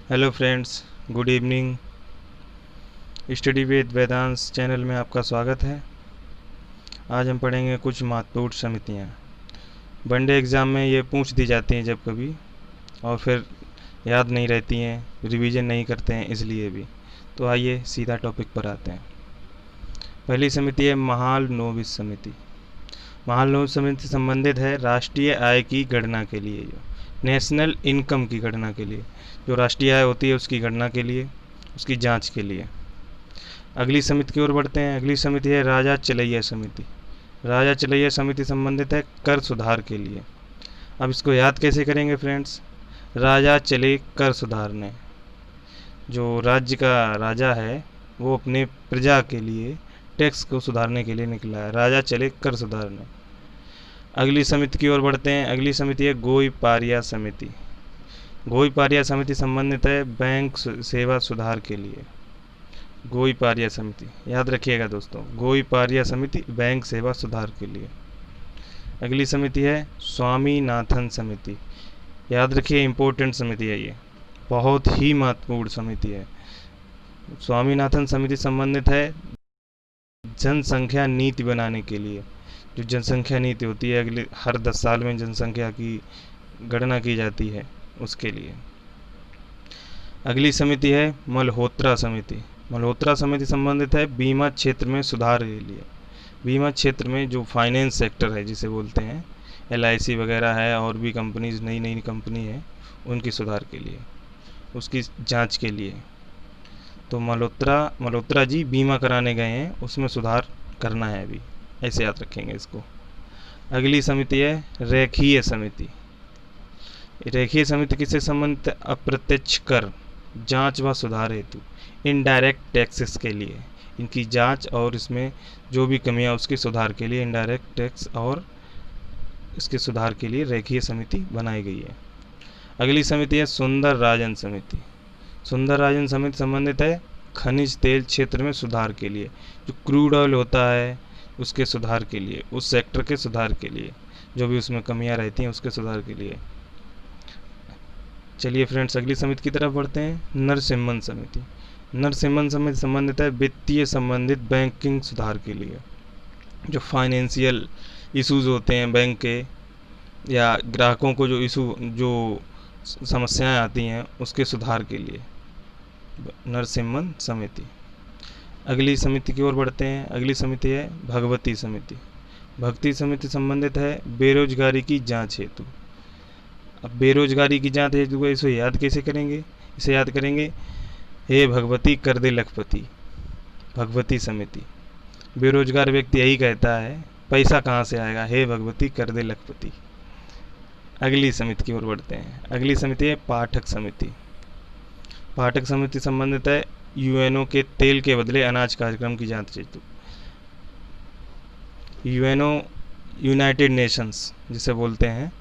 Hello friends, good evening. Study with Vedansh channel में आपका स्वागत है। आज हम पढ़ेंगे कुछ महत्वपूर्ण समितियाँ। वनडे एग्ज़ाम में ये पूछ दी जाती हैं जब कभी, और फिर याद नहीं रहती हैं, रिवीजन नहीं करते हैं इसलिए भी। तो आइए सीधा टॉपिक पर आते हैं। पहली समिति है महालनोबिस समिति। महालनोबिस समिति संबंधित है राष्ट्रीय आय की गणना के लिए, जो नेशनल इनकम की गणना के लिए, जो राष्ट्रीय आय होती है उसकी गणना के लिए, उसकी जांच के लिए। अगली समिति की ओर बढ़ते हैं। अगली समिति है राजा चलैया समिति। राजा चलैया समिति संबंधित है कर सुधार के लिए। अब इसको याद कैसे करेंगे फ्रेंड्स? राजा चले कर सुधारने। जो राज्य का राजा है वो अपने प्रजा के लिए टैक्स को सुधारने के लिए निकला है। राजा चले कर सुधारने। अगली समिति की ओर बढ़ते हैं। अगली समिति है गोइपारिया समिति। गोइपारिया समिति संबंधित है बैंक सेवा सुधार के लिए। गोइपारिया समिति याद रखिएगा दोस्तों, गोइपारिया समिति बैंक सेवा सुधार के लिए। अगली समिति है स्वामीनाथन समिति। याद रखिए, इम्पोर्टेंट समिति है, ये बहुत ही महत्वपूर्ण समिति है। स्वामीनाथन समिति संबंधित है जनसंख्या नीति बनाने के लिए। जो जनसंख्या नीति होती है, अगले हर 10 साल में जनसंख्या की गणना की जाती है, उसके लिए। अगली समिति है मल्होत्रा समिति। मल्होत्रा समिति संबंधित है बीमा क्षेत्र में सुधार के लिए। बीमा क्षेत्र में जो फाइनेंस सेक्टर है जिसे बोलते हैं, LIC वगैरह है और भी कंपनीज, नई नई कंपनी है, उनकी सुधार के लिए, उसकी जांच के लिए। तो मल्होत्रा जी बीमा कराने गए हैं, उसमें सुधार करना है अभी, ऐसे याद रखेंगे इसको। अगली समिति है रेखीय समिति। रेखीय समिति किससे संबंधित? अप्रत्यक्ष कर जांच व सुधार हेतु, इनडायरेक्ट टैक्सेस के लिए, इनकी जांच और इसमें जो भी कमियां उसके सुधार के लिए, इनडायरेक्ट टैक्स और इसके सुधार के लिए रेखीय समिति बनाई गई है। अगली समिति है सुंदर राजन समिति। सुंदर राजन समिति संबंधित है खनिज तेल क्षेत्र में सुधार के लिए, जो क्रूड ऑयल होता है उसके सुधार के लिए, उस सेक्टर के सुधार के लिए, जो भी उसमें कमियां रहती हैं उसके सुधार के लिए। चलिए फ्रेंड्स, अगली समिति की तरफ बढ़ते हैं। नरसिम्हन समिति। नरसिम्हन समिति संबंधित है वित्तीय संबंधित बैंकिंग सुधार के लिए, जो फाइनेंशियल इश्यूज होते हैं बैंक के, या ग्राहकों को जो समस्याएं आती हैं उसके सुधार के लिए नरसिम्हन समिति। अगली समिति की ओर बढ़ते हैं। अगली समिति है भगवती समिति। भक्ति समिति संबंधित है बेरोजगारी की जांच हेतु। अब बेरोजगारी की जांच हेतु को इसे याद कैसे करेंगे? इसे याद करेंगे, हे भगवती कर दे लखपति। भगवती समिति, बेरोजगार व्यक्ति यही कहता है पैसा कहाँ से आएगा, हे भगवती कर दे लखपति। अगली समिति की ओर बढ़ते हैं। अगली समिति है पाठक समिति। पाठक समिति संबंधित है UNO के तेल के बदले अनाज कार्यक्रम की जांच हेतु। UNO, यूनाइटेड नेशंस जिसे बोलते हैं,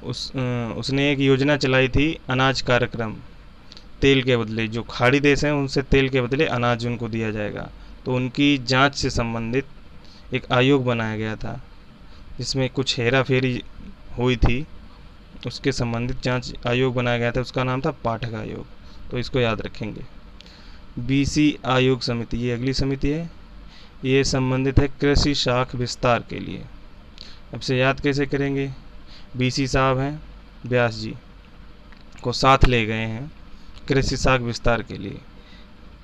उसने एक योजना चलाई थी अनाज कार्यक्रम, तेल के बदले, जो खाड़ी देश हैं उनसे तेल के बदले अनाज उनको दिया जाएगा। तो उनकी जांच से संबंधित एक आयोग बनाया गया था, जिसमें कुछ हेरा फेरी हुई थी, उसके संबंधित जांच आयोग बनाया गया था, उसका नाम था पाठक आयोग। तो इसको याद रखेंगे। BC आयोग समिति, ये अगली समिति है, ये संबंधित है कृषि शाख विस्तार के लिए। अब से याद कैसे करेंगे? BC साहब हैं, व्यास जी को साथ ले गए हैं कृषि शाख विस्तार के लिए,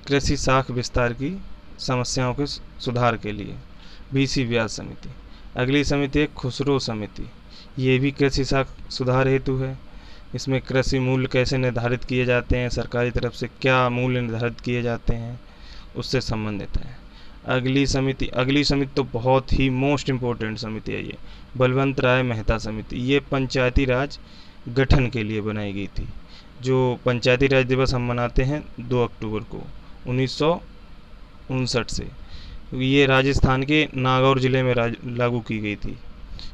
कृषि शाख विस्तार की समस्याओं के सुधार के लिए, BC व्यास समिति। अगली समिति है खुसरो समिति। ये भी कृषि शाख सुधार हेतु है। इसमें कृषि मूल्य कैसे निर्धारित किए जाते हैं, सरकारी तरफ से क्या मूल्य निर्धारित किए जाते हैं, उससे संबंधित है। अगली समिति तो बहुत ही मोस्ट इम्पोर्टेंट समिति है, ये बलवंत राय मेहता समिति। ये पंचायती राज गठन के लिए बनाई गई थी। जो पंचायती राज दिवस हम मनाते हैं 2 अक्टूबर को 1959 से, ये राजस्थान के नागौर जिले में लागू की गई थी।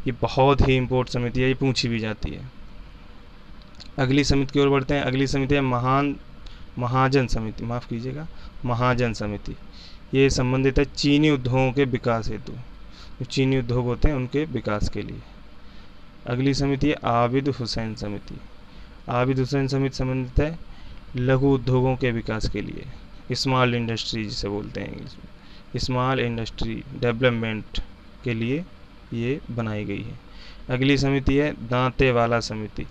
ये बहुत ही इम्पोर्टेंट समिति है, ये पूछी भी जाती है। अगली समिति की ओर बढ़ते हैं। अगली समिति है महाजन समिति, माफ़ कीजिएगा, महाजन समिति। ये संबंधित है चीनी उद्योगों के विकास हेतु, जो चीनी उद्योग होते हैं उनके विकास के लिए। अगली समिति है आबिद हुसैन समिति। आबिद हुसैन समिति संबंधित है लघु उद्योगों के विकास के लिए, स्मॉल इंडस्ट्री जिसे बोलते हैं इंग्लिश में, स्मॉल इंडस्ट्री डेवलपमेंट के लिए ये बनाई गई है। अगली समिति है दांतेवाला समिति।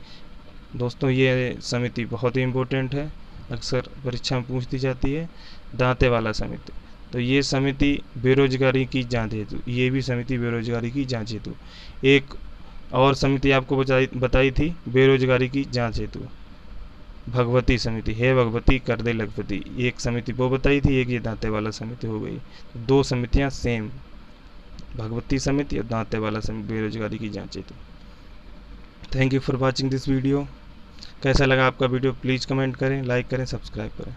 दोस्तों ये समिति बहुत ही इम्पोर्टेंट है, अक्सर परीक्षा में पूछ दी जाती है। दांतेवाला समिति, तो ये समिति बेरोजगारी की जांच हेतु, ये भी समिति बेरोजगारी की जांच हेतु। एक और समिति आपको बताई थी बेरोजगारी की जांच हेतु, भगवती समिति, है भगवती कर दे लखपति, एक समिति वो बताई थी, एक ये दांतेवाला समिति हो गई। तो दो समितियां सेम, भगवती समिति और दांतेवाला समिति बेरोजगारी की जांच हेतु। Thank you for watching this video. कैसा लगा आपका वीडियो प्लीज़ कमेंट करें, लाइक करें, सब्सक्राइब करें।